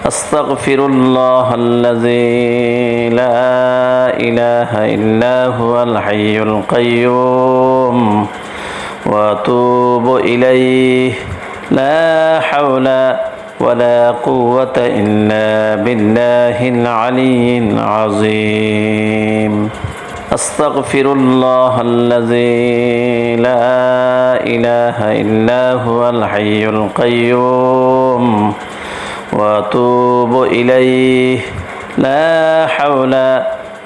أستغفر الله الذي لا إله إلا هو الحي القيوم وأتوب إليه لا حول ولا قوة إلا بالله العلي العظيم أستغفر الله الذي لا إله إلا هو الحي القيوم وأتوب إليه لا حول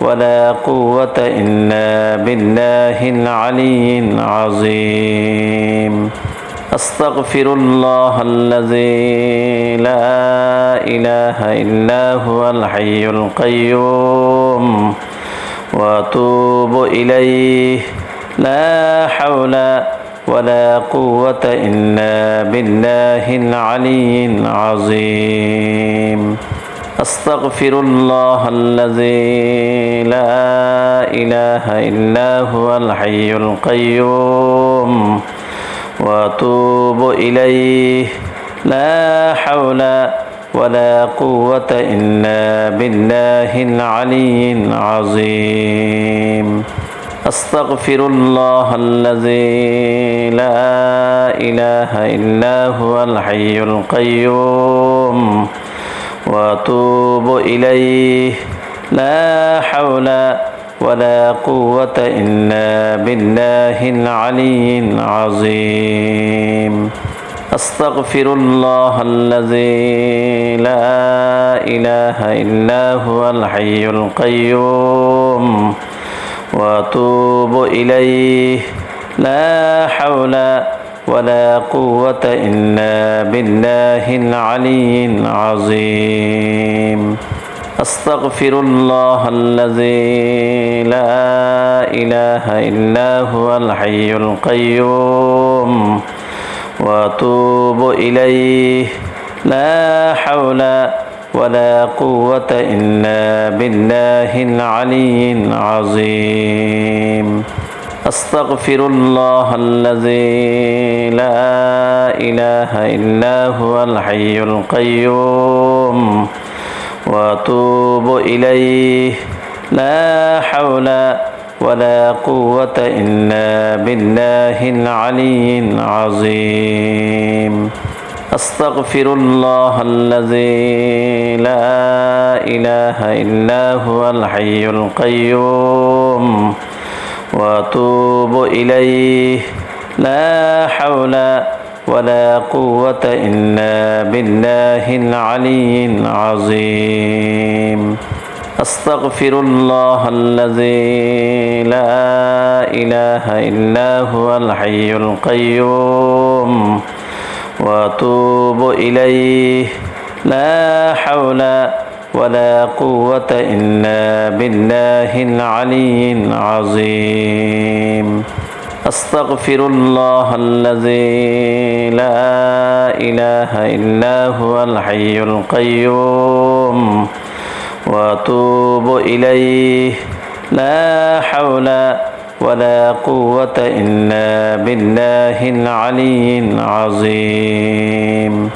ولا قوة إلا بالله العلي العظيم أستغفر الله الذي لا إله إلا هو الحي القيوم وأتوب إليه لا حول ولا قوة إلا بالله العلي العظيم أستغفر الله الذي لا إله إلا هو الحي القيوم وأتوب إليه لا حول ولا قوة إلا بالله العلي العظيم أستغفر الله الذي لا إله إلا هو الحي القيوم وأتوب إليه لا حول ولا قوة إلا بالله العلي العظيم أستغفر الله الذي لا إله إلا هو الحي القيوم وأتوب إليه لا حول ولا قوة إلا بالله العلي العظيم أستغفر الله الذي لا إله إلا هو الحي القيوم وأتوب إليه لا حول ولا قوة إلا بالله العلي العظيم أستغفر الله الذي لا إله إلا هو الحي القيوم وأتوب إليه لا حول ولا قوة إلا بالله العلي العظيم أستغفر الله الذي لا إله إلا هو الحي القيوم وأتوب إليه لا حول ولا قوة إلا بالله العلي العظيم أستغفر الله الذي لا إله إلا هو الحي القيوم وأتوب إليه لا حول ولا قوة إلا بالله العلي العظيم أستغفر الله الذي لا إله إلا هو الحي القيوم وأتوب إليه لا حول ولا قوة إلا بالله العلي العظيم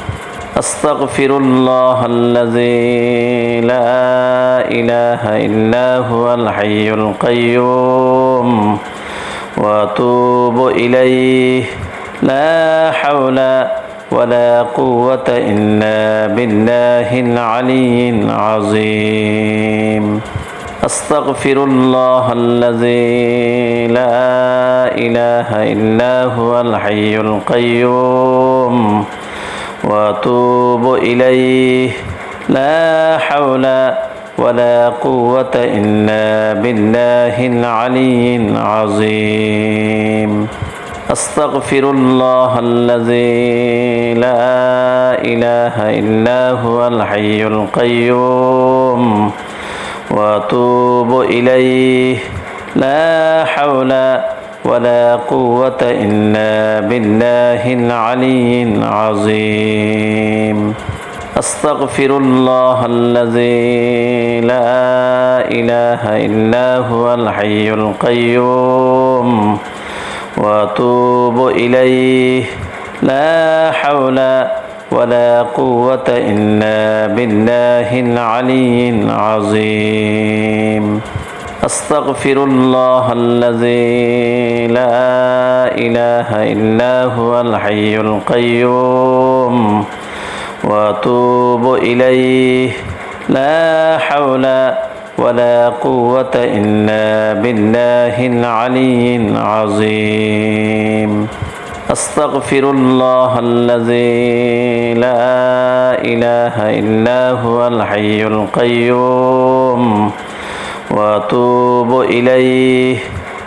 أستغفر الله الذي لا إله إلا هو الحي القيوم وأتوب إليه لا حول ولا قوة إلا بالله العلي العظيم أستغفر الله الذي لا إله إلا هو الحي القيوم وأتوب إليه لا حول ولا قوة إلا بالله العلي العظيم أستغفر الله الذي لا إله إلا هو الحي القيوم وأتوب إليه لا حول ولا قوة إلا بالله العلي العظيم أستغفر الله الذي لا إله إلا هو الحي القيوم وأتوب إليه لا حول ولا قوة إلا بالله العلي العظيم أستغفر الله الذي لا إله إلا هو الحي القيوم وأتوب إليه لا حول ولا قوة إلا بالله العلي العظيم أستغفر الله الذي لا إله إلا هو الحي القيوم وأتوب إليه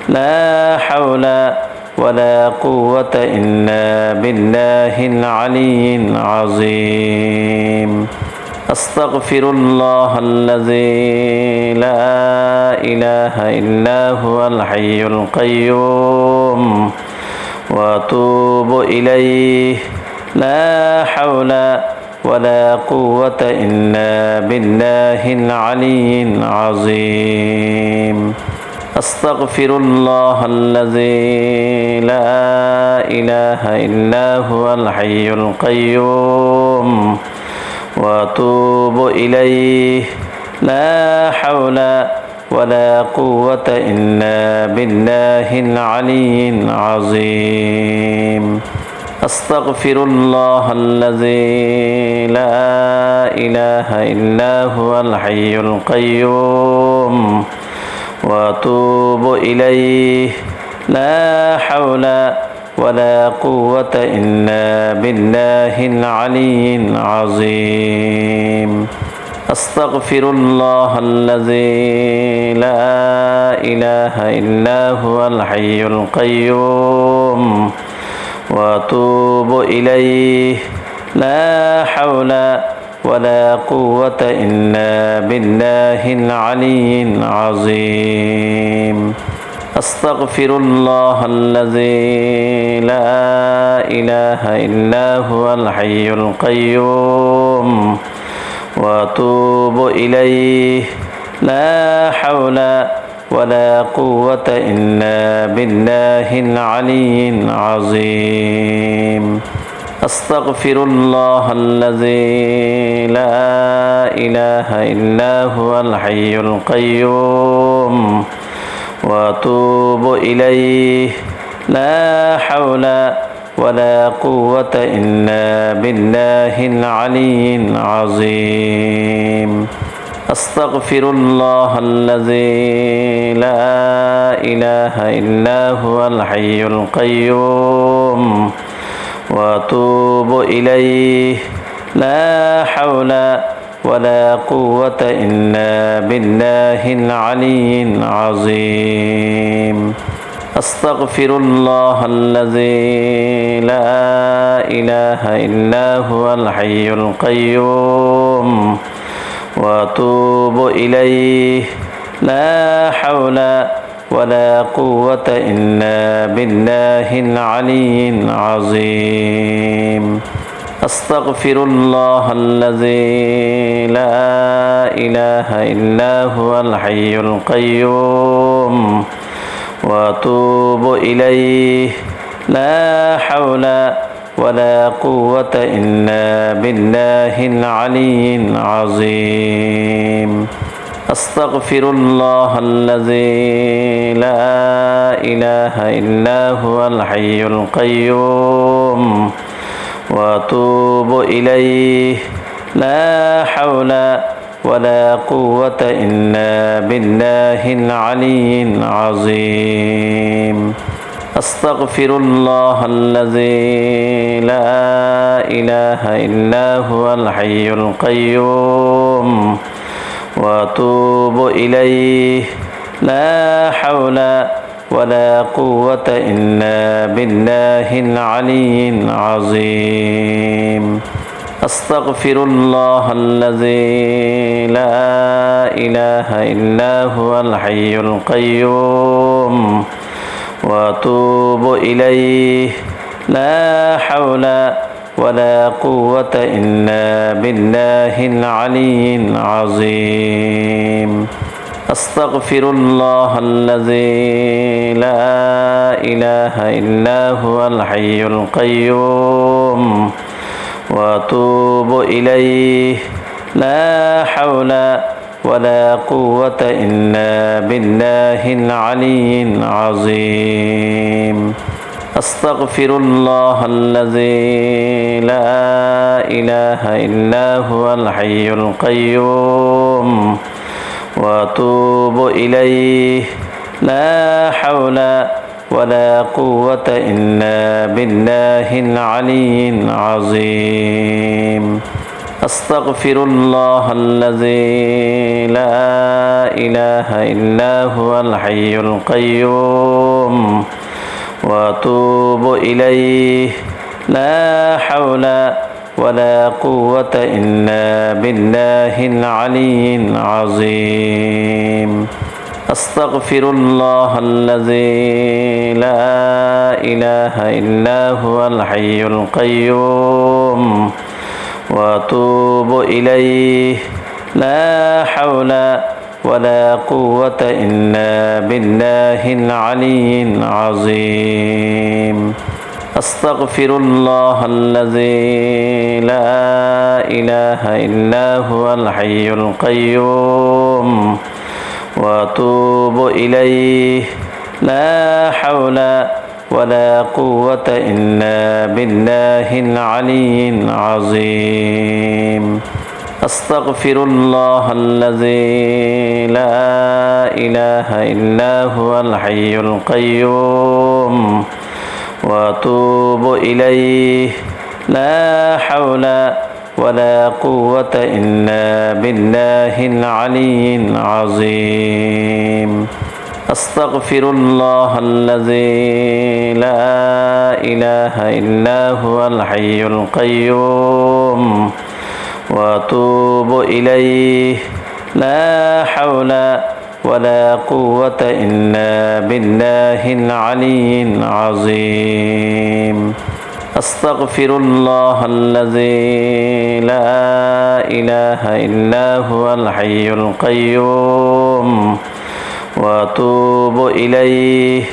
لا حول ولا قوة إلا بالله العلي العظيم أستغفر الله الذي لا إله إلا هو الحي القيوم وأتوب إليه لا حول ولا قوة إلا بالله العلي العظيم أستغفر الله الذي لا إله إلا هو الحي القيوم وأتوب إليه لا حول ولا قوة إلا بالله العلي العظيم أستغفر الله الذي لا إله إلا هو الحي القيوم وأتوب إليه لا حول ولا قوة إلا بالله العلي العظيم أستغفر الله الذي لا إله إلا هو الحي القيوم وأتوب إليه لا حول ولا قوة إلا بالله العلي العظيم أستغفر الله الذي لا إله إلا هو الحي القيوم وأتوب إليه لا حول ولا قوة إلا بالله العلي العظيم أستغفر الله الذي لا إله إلا هو الحي القيوم وأتوب إليه لا حول ولا قوة إلا بالله العلي العظيم أستغفر الله الذي لا إله إلا هو الحي القيوم وأتوب إليه لا حول ولا قوة إلا بالله العلي العظيم أستغفر الله الذي لا إله إلا هو الحي القيوم وأتوب إليه لا حول ولا قوة إلا بالله العلي العظيم أستغفر الله الذي لا إله إلا هو الحي القيوم وأتوب إليه لا حول ولا قوة إلا بالله العلي العظيم أستغفر الله الذي لا إله إلا هو الحي القيوم وأتوب إليه لا حول ولا قوة إلا بالله العلي العظيم أستغفر الله الذي لا إله إلا هو الحي القيوم وأتوب إليه لا حول ولا قوة إلا بالله العلي العظيم أستغفر الله الذي لا إله إلا هو الحي القيوم وأتوب إليه لا حول ولا قوة إلا بالله العلي العظيم أستغفر الله الذي لا إله إلا هو الحي القيوم وأتوب إليه لا حول ولا قوة إلا بالله العلي العظيم أستغفر الله الذي لا إله إلا هو الحي القيوم وأتوب إليه لا حول ولا قوة إلا بالله العلي العظيم أستغفر الله الذي لا إله إلا هو الحي القيوم وأتوب إليه لا حول ولا قوة إلا بالله العلي العظيم أستغفر الله الذي لا إله إلا هو الحي القيوم وأتوب إليه لا حول ولا قوة إلا بالله العلي العظيم أستغفر الله الذي لا إله إلا هو الحي القيوم وأتوب إليه لا حول ولا قوة إلا بالله العلي العظيم أستغفر الله الذي لا إله إلا هو الحي القيوم وأتوب إليه لا حول ولا قوة إلا بالله العلي العظيم أستغفر الله الذي لا إله إلا هو الحي القيوم وأتوب إليه لا حول ولا قوة إلا بالله العلي العظيم أستغفر الله الذي لا إله إلا هو الحي القيوم وأتوب إليه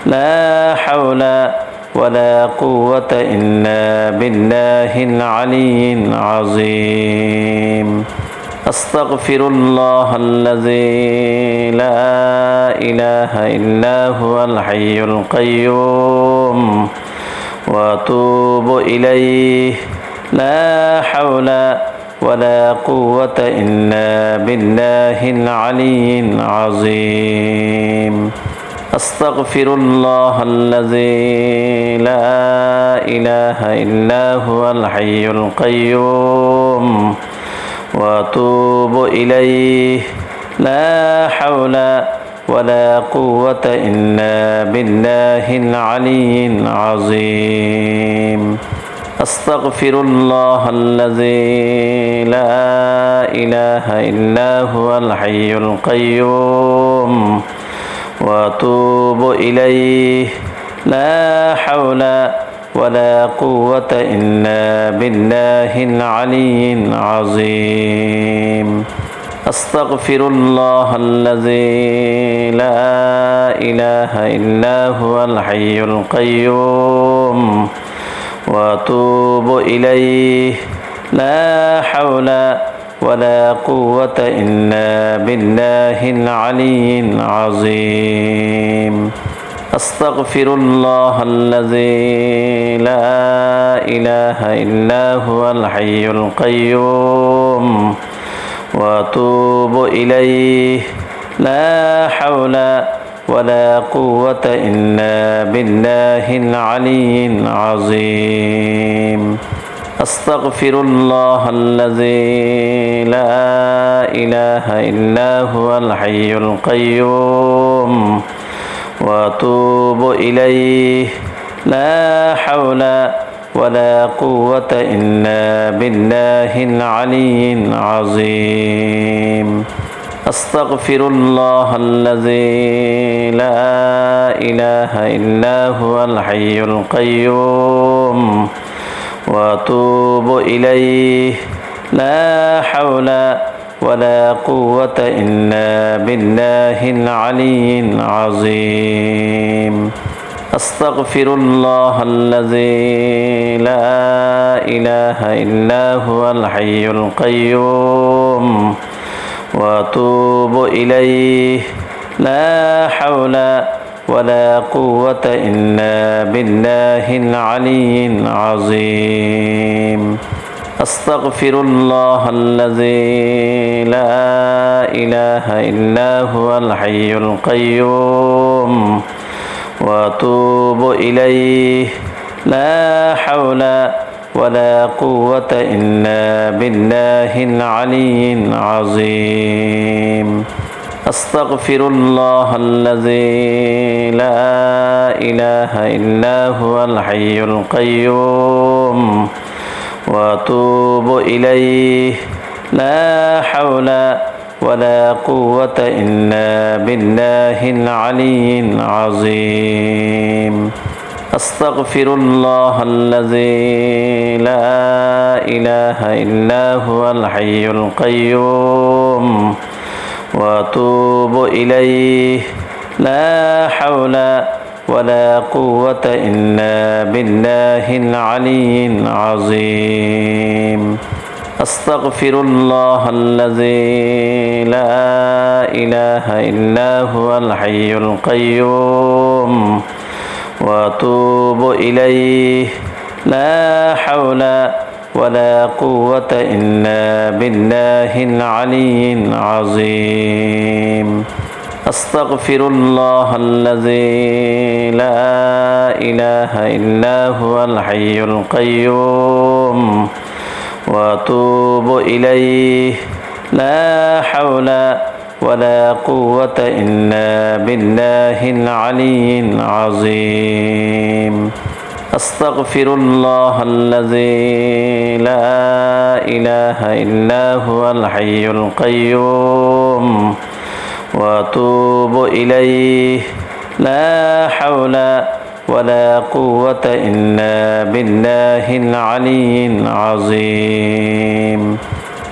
لا حول ولا قوة إلا بالله العلي العظيم أستغفر الله الذي لا إله إلا هو الحي القيوم وأتوب إليه لا حول ولا قوة إلا بالله العلي العظيم أستغفر الله الذي لا إله إلا هو الحي القيوم وأتوب إليه لا حول ولا قوة إلا بالله العلي العظيم أستغفر الله الذي لا إله إلا هو الحي القيوم وأتوب إليه لا حول ولا قوة إلا بالله العلي العظيم أستغفر الله الذي لا إله إلا هو الحي القيوم وأتوب إليه لا حول ولا قوة إلا بالله العلي العظيم أستغفر الله الذي لا إله إلا هو الحي القيوم وأتوب إليه لا حول ولا قوة إلا بالله العلي العظيم أستغفر الله الذي لا إله إلا هو الحي القيوم وأتوب إليه لا حول ولا قوة إلا بالله العلي العظيم أستغفر الله الذي لا إله إلا هو الحي القيوم وأتوب إليه لا حول ولا قوة إلا بالله العلي العظيم أستغفر الله الذي لا إله إلا هو الحي القيوم وأتوب إليه لا حول ولا قوة إلا بالله العلي العظيم أستغفر الله الذي لا إله إلا هو الحي القيوم وأتوب إليه لا حول ولا قوة إلا بالله العلي العظيم أستغفر الله الذي لا إله إلا هو الحي القيوم وأتوب إليه لا حول ولا قوة إلا بالله العلي العظيم أستغفر الله الذي لا إله إلا هو الحي القيوم وأتوب إليه لا حول ولا قوة إلا بالله العلي العظيم أستغفر الله الذي لا إله إلا هو الحي القيوم وأتوب إليه لا حول ولا قوة إلا بالله العلي العظيم أستغفر الله الذي لا إله إلا هو الحي القيوم وأتوب إليه لا حول ولا قوة إلا بالله العلي العظيم أستغفر الله الذي لا إله إلا هو الحي القيوم وأتوب إليه لا حول ولا قوة إلا بالله العلي العظيم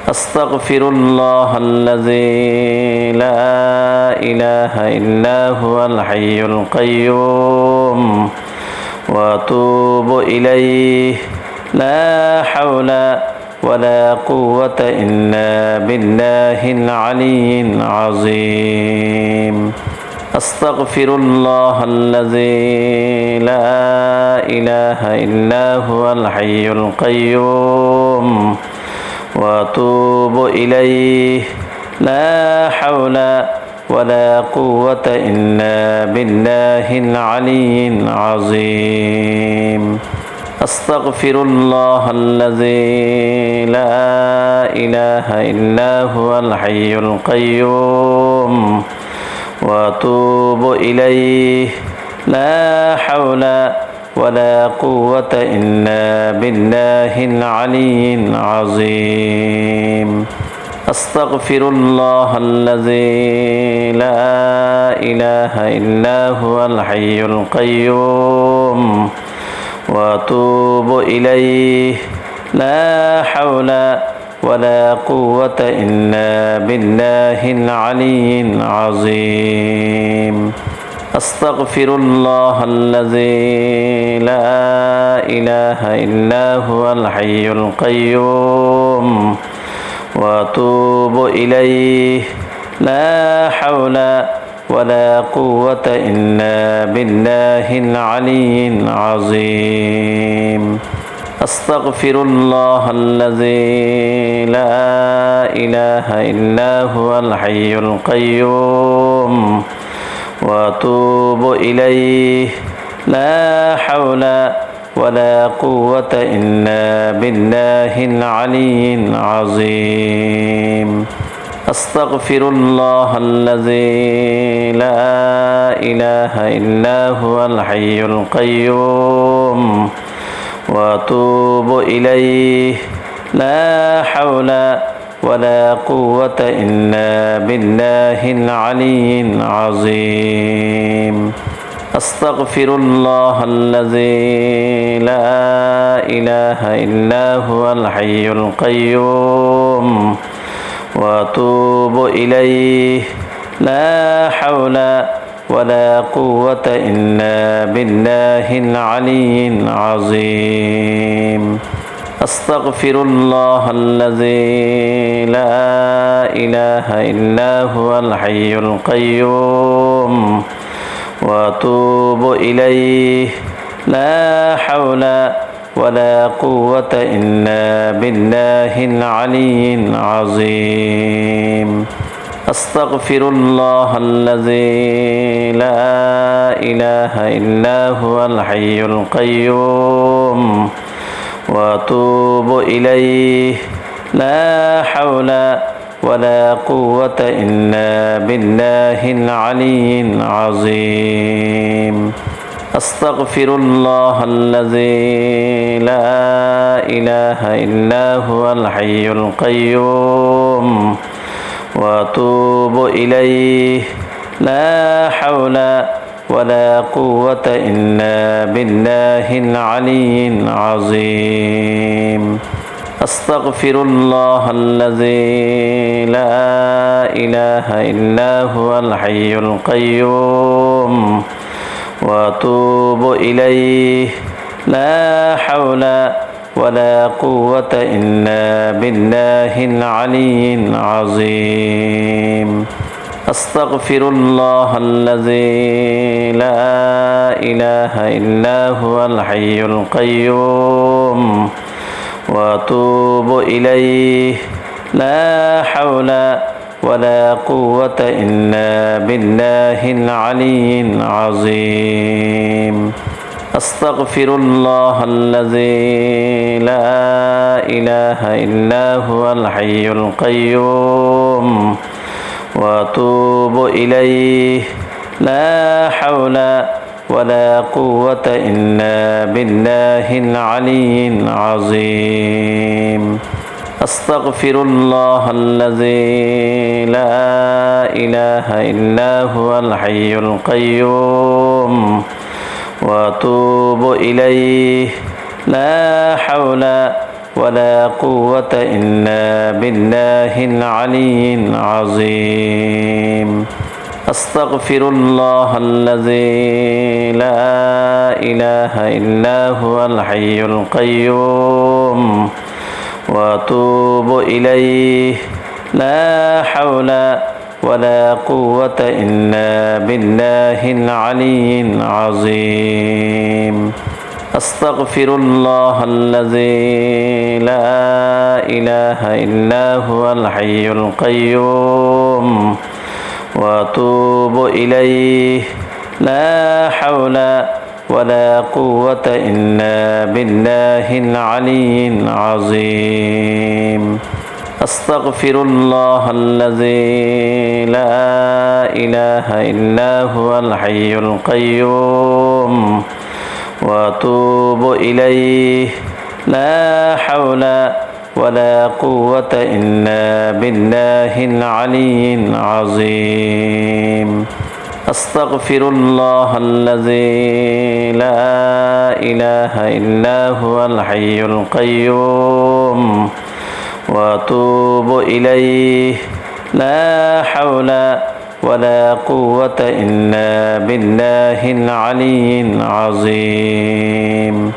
أستغفر الله الذي لا إله إلا هو الحي القيوم وأتوب إليه لا حول ولا قوة إلا بالله العلي العظيم أستغفر الله الذي لا إله إلا هو الحي القيوم وأتوب إليه لا حول ولا قوة إلا بالله العلي العظيم أستغفر الله الذي لا إله إلا هو الحي القيوم وأتوب إليه لا حول ولا قوة إلا بالله العلي العظيم أستغفر الله الذي لا إله إلا هو الحي القيوم وأتوب إليه لا حول ولا قوة إلا بالله العلي العظيم أستغفر الله الذي لا إله إلا هو الحي القيوم وأتوب إليه لا حول ولا قوة إلا بالله العلي العظيم أستغفر الله الذي لا إله إلا هو الحي القيوم وأتوب إليه لا حول ولا قوة إلا بالله العلي العظيم أستغفر الله الذي لا إله إلا هو الحي القيوم وأتوب إليه لا حول ولا قوة إلا بالله العلي العظيم أستغفر الله الذي لا إله إلا هو الحي القيوم وأتوب إليه لا حول ولا قوة إلا بالله العلي العظيم أستغفر الله الذي لا إله إلا هو الحي القيوم وأتوب إليه لا حول ولا قوة إلا بالله العلي العظيم أستغفر الله الذي لا إله إلا هو الحي القيوم وأتوب إليه لا حول ولا قوة إلا بالله العلي العظيم أستغفر الله الذي لا إله إلا هو الحي القيوم وأتوب إليه لا حول ولا قوة إلا بالله العلي العظيم أستغفر الله الذي لا إله إلا هو الحي القيوم وأتوب إليه لا حول ولا قوة إلا بالله العلي العظيم أستغفر الله الذي لا إله إلا هو الحي القيوم وأتوب إليه لا حول ولا قوة إلا بالله العلي العظيم أستغفر الله الذي لا إله إلا هو الحي القيوم وأتوب إليه لا حول ولا قوة إلا بالله العلي العظيم أستغفر الله الذي لا إله إلا هو الحي القيوم وأتوب إليه لا حول ولا قوة إلا بالله العلي العظيم أستغفر الله الذي لا إله إلا هو الحي القيوم وأتوب إليه لا حول ولا قوة إلا بالله العلي العظيم أستغفر الله الذي لا إله إلا هو الحي القيوم وأتوب إليه لا حول ولا قوة إلا بالله العلي العظيم أستغفر الله الذي لا إله إلا هو الحي القيوم وأتوب إليه لا حول ولا قوة إلا بالله العلي العظيم أستغفر الله الذي لا إله إلا هو الحي القيوم وأتوب إليه لا حول ولا قوة إلا بالله العلي العظيم